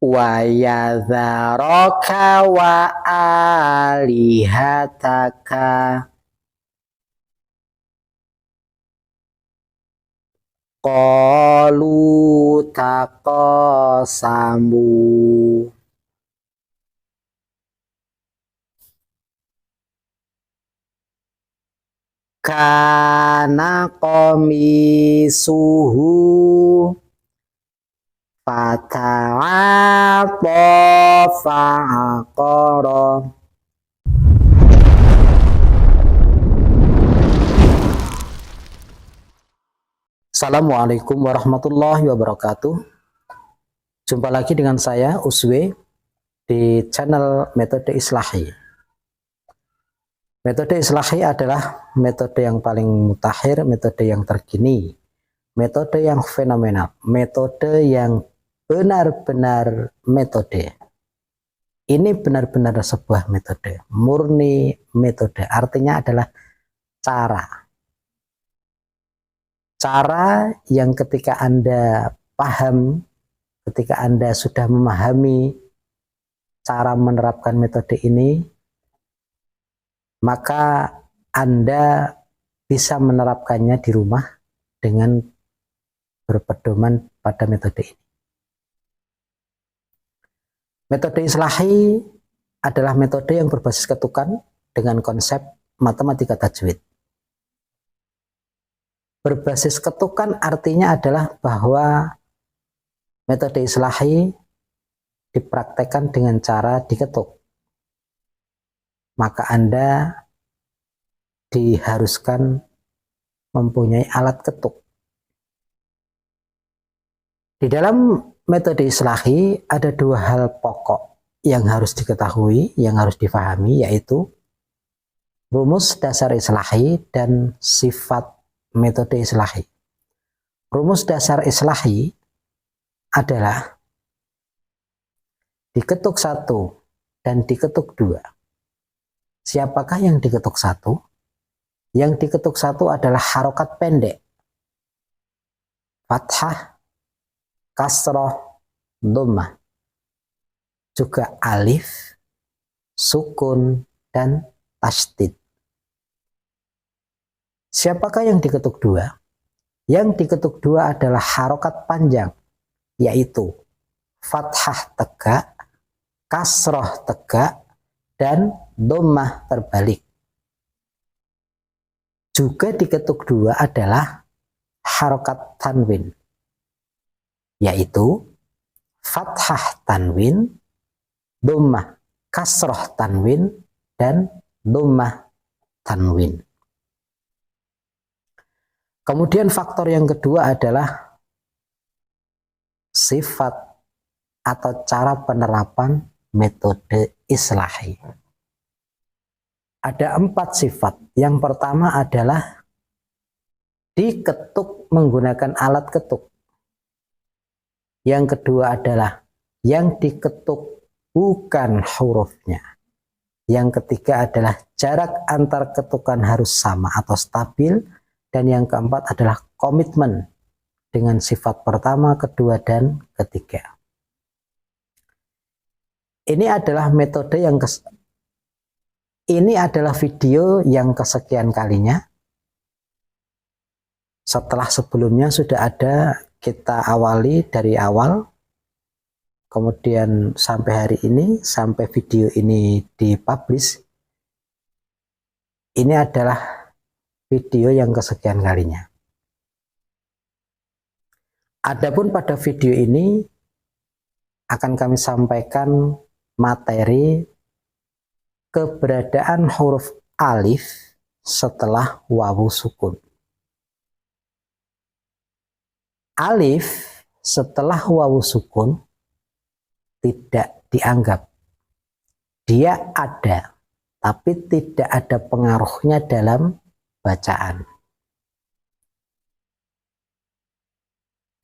wa yadharaka wa alihataka. Qalu taqasamu. Kana qamisuhu fata'ata fa'aqara. Assalamualaikum warahmatullahi wabarakatuh. Jumpa lagi dengan saya Uswe di channel Metode Islahi. Metode Islahi adalah metode yang paling mutakhir, metode yang terkini, metode yang fenomenal, metode yang benar-benar metode. Ini benar-benar sebuah metode, murni metode. Artinya adalah cara. Cara yang ketika Anda paham, ketika Anda sudah memahami cara menerapkan metode ini, maka Anda bisa menerapkannya di rumah dengan berpedoman pada metode ini. Metode Islahi adalah metode yang berbasis ketukan dengan konsep matematika tajwid. Berbasis ketukan artinya adalah bahwa metode Islahi dipraktekkan dengan cara diketuk. Maka Anda diharuskan mempunyai alat ketuk. Di dalam metode Islahi ada dua hal pokok yang harus diketahui, yang harus difahami, yaitu rumus dasar Islahi dan sifat metode Islahi. Rumus dasar Islahi adalah diketuk 1 dan diketuk 2. Siapakah yang diketuk 1? Yang diketuk 1 adalah harokat pendek. Fathah, kasroh, dhammah. Juga alif, sukun, dan tasydid. Siapakah yang diketuk 2? Yang diketuk 2 adalah harokat panjang, yaitu fathah tegak, kasroh tegak, dan dhammah terbalik. Juga diketuk 2 adalah harokat tanwin, yaitu fathah tanwin, dhammah kasroh tanwin, dan dhammah tanwin. Kemudian faktor yang kedua adalah sifat atau cara penerapan metode Islahi. Ada 4 sifat. Yang pertama adalah diketuk menggunakan alat ketuk. Yang kedua adalah yang diketuk bukan hurufnya. Yang ketiga adalah jarak antar ketukan harus sama atau stabil. Dan yang keempat adalah komitmen dengan sifat pertama, kedua, dan ketiga. Ini adalah metode yang ini adalah video yang kesekian kalinya. Setelah sebelumnya sudah ada, kita awali dari awal, kemudian sampai hari ini, sampai video ini dipublish. Ini adalah video yang kesekian kalinya. Adapun pada video ini akan kami sampaikan materi keberadaan huruf alif setelah wawu sukun. Alif setelah wawu sukun tidak dianggap. Dia ada, tapi tidak ada pengaruhnya dalam bacaan.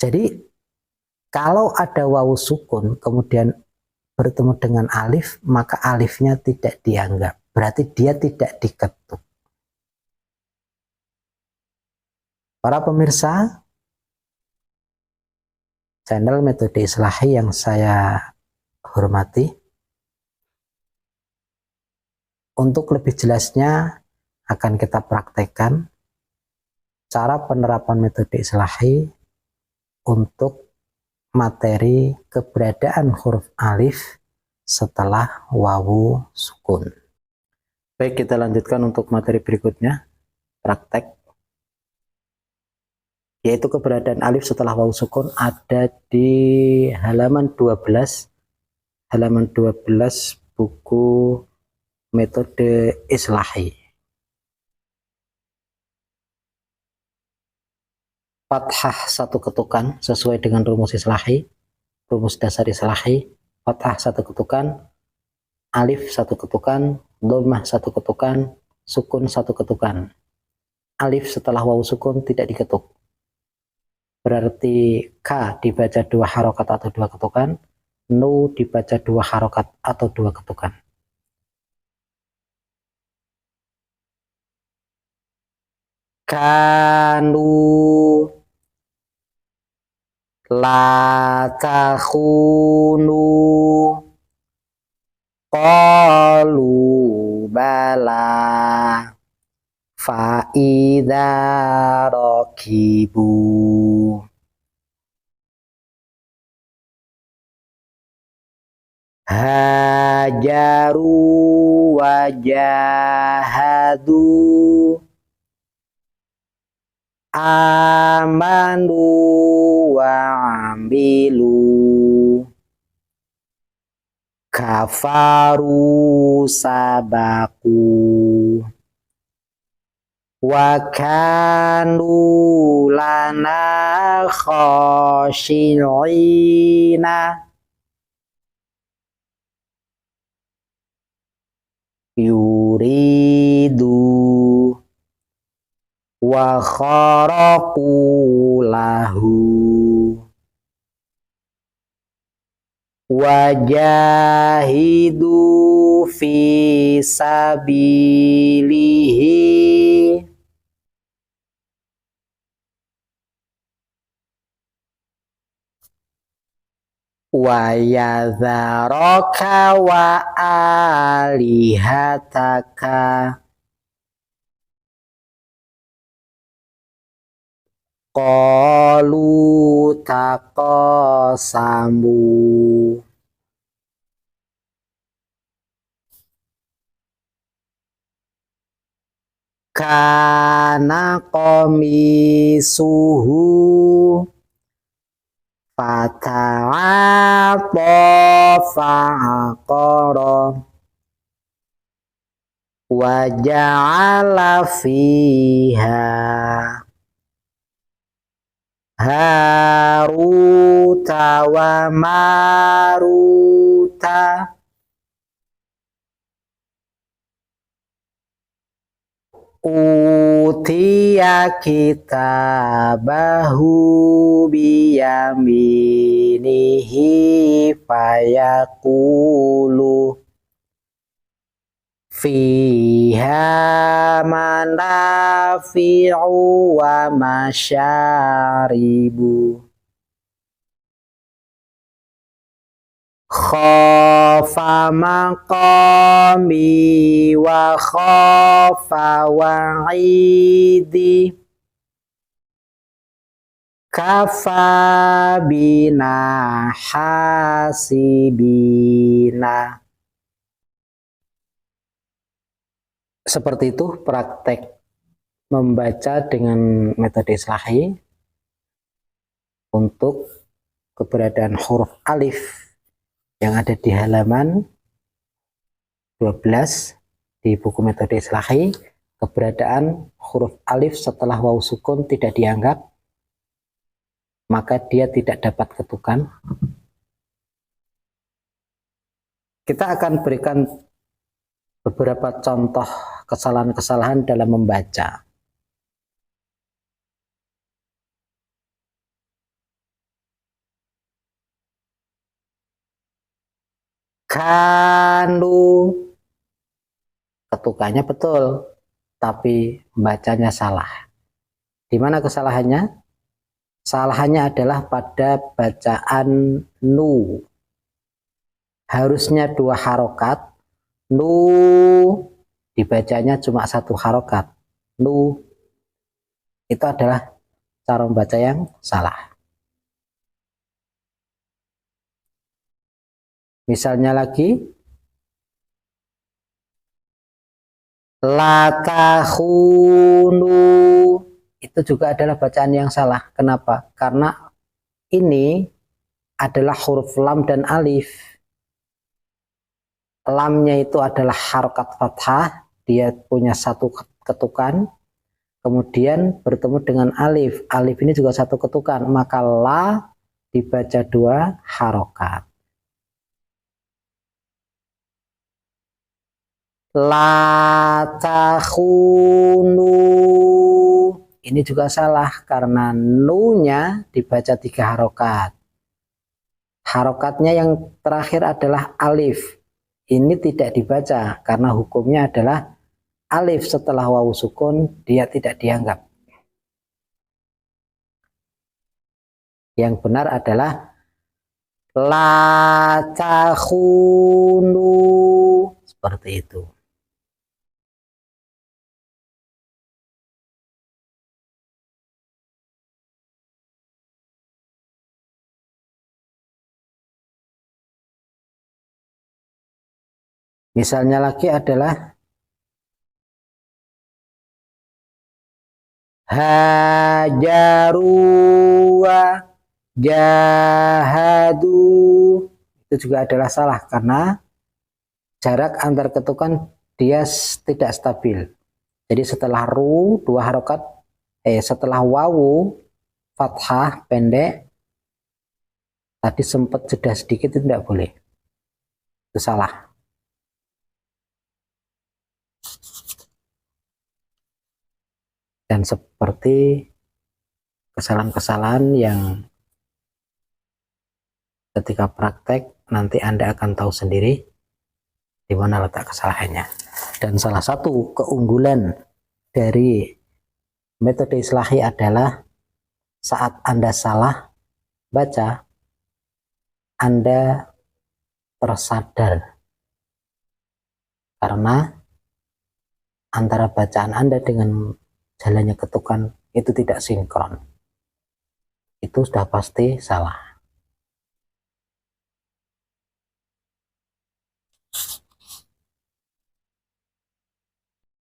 Jadi kalau ada wawu sukun kemudian bertemu dengan alif, maka alifnya tidak dianggap. Berarti dia tidak diketuk. Para pemirsa channel Metode Islahi yang saya hormati. Untuk lebih jelasnya akan kita praktekkan cara penerapan metode islahi untuk materi keberadaan huruf alif setelah wawu sukun. Baik, kita lanjutkan untuk materi berikutnya, praktek, yaitu keberadaan alif setelah wawu sukun ada di halaman 12 buku metode islahi. Fathah satu ketukan sesuai dengan rumus islahi, rumus dasar islahi. Fathah satu ketukan, alif satu ketukan, dhammah satu ketukan, sukun satu ketukan. Alif setelah wawu sukun tidak diketuk. Berarti K dibaca 2 harokat atau 2 ketukan, Nu dibaca 2 harokat atau 2 ketukan. Kanu, la takhunu, qalu bala, fa'idha rakibu. Hajaru wajahadu, amanu wa'amilu, kafaru sabaku, wa kanu lana khashi'ina, yuridu, wa kharaqu lahu, wajahidu fi sabilihi, wa yadharaka wa alihataka, qalu taqasamu, kana qamisuhu fata'ata fa'aqara, wa ja'ala fiha haruta wa maruta, utiya kitabahu biyaminihi fayaqulu fiha manafi'u wa masyaribu, khafa maqami wa khafa wa'idi, kafa bina hasibina. Seperti itu praktek membaca dengan metode islahi untuk keberadaan huruf alif yang ada di halaman 12 di buku metode islahi. Keberadaan huruf alif setelah wawu sukun tidak dianggap, maka dia tidak dapat ketukan. Kita akan berikan beberapa contoh kesalahan-kesalahan dalam membaca. Kanu, ketukannya betul, tapi bacanya salah. Di mana kesalahannya? Salahnya adalah pada bacaan nu. harusnya 2 harokat, nu dibacanya cuma 1 harokat, nu, itu adalah cara membaca yang salah. Misalnya lagi, la tahunu, itu juga adalah bacaan yang salah. Kenapa? Karena ini adalah huruf lam dan alif. Lamnya itu adalah harokat fathah, dia punya 1 ketukan, kemudian bertemu dengan alif. Alif ini juga 1 ketukan, maka la dibaca 2 harokat. La tahunu, ini juga salah karena nu-nya dibaca 3 harokat. Harokatnya yang terakhir adalah alif. Ini tidak dibaca karena hukumnya adalah alif setelah wawu sukun dia tidak dianggap. Yang benar adalah la tahunu, seperti itu. Misalnya lagi adalah hajaru wa jahadu, itu juga adalah salah karena jarak antar ketukan dia tidak stabil. Jadi setelah ru 2 harokat, setelah wawu fathah pendek, tadi sempat jeda sedikit, itu tidak boleh, itu salah. Dan seperti kesalahan-kesalahan yang ketika praktek nanti Anda akan tahu sendiri di mana letak kesalahannya. Dan salah satu keunggulan dari metode islahi adalah saat Anda salah baca, Anda tersadar karena antara bacaan Anda dengan jalannya ketukan itu tidak sinkron. Itu sudah pasti salah.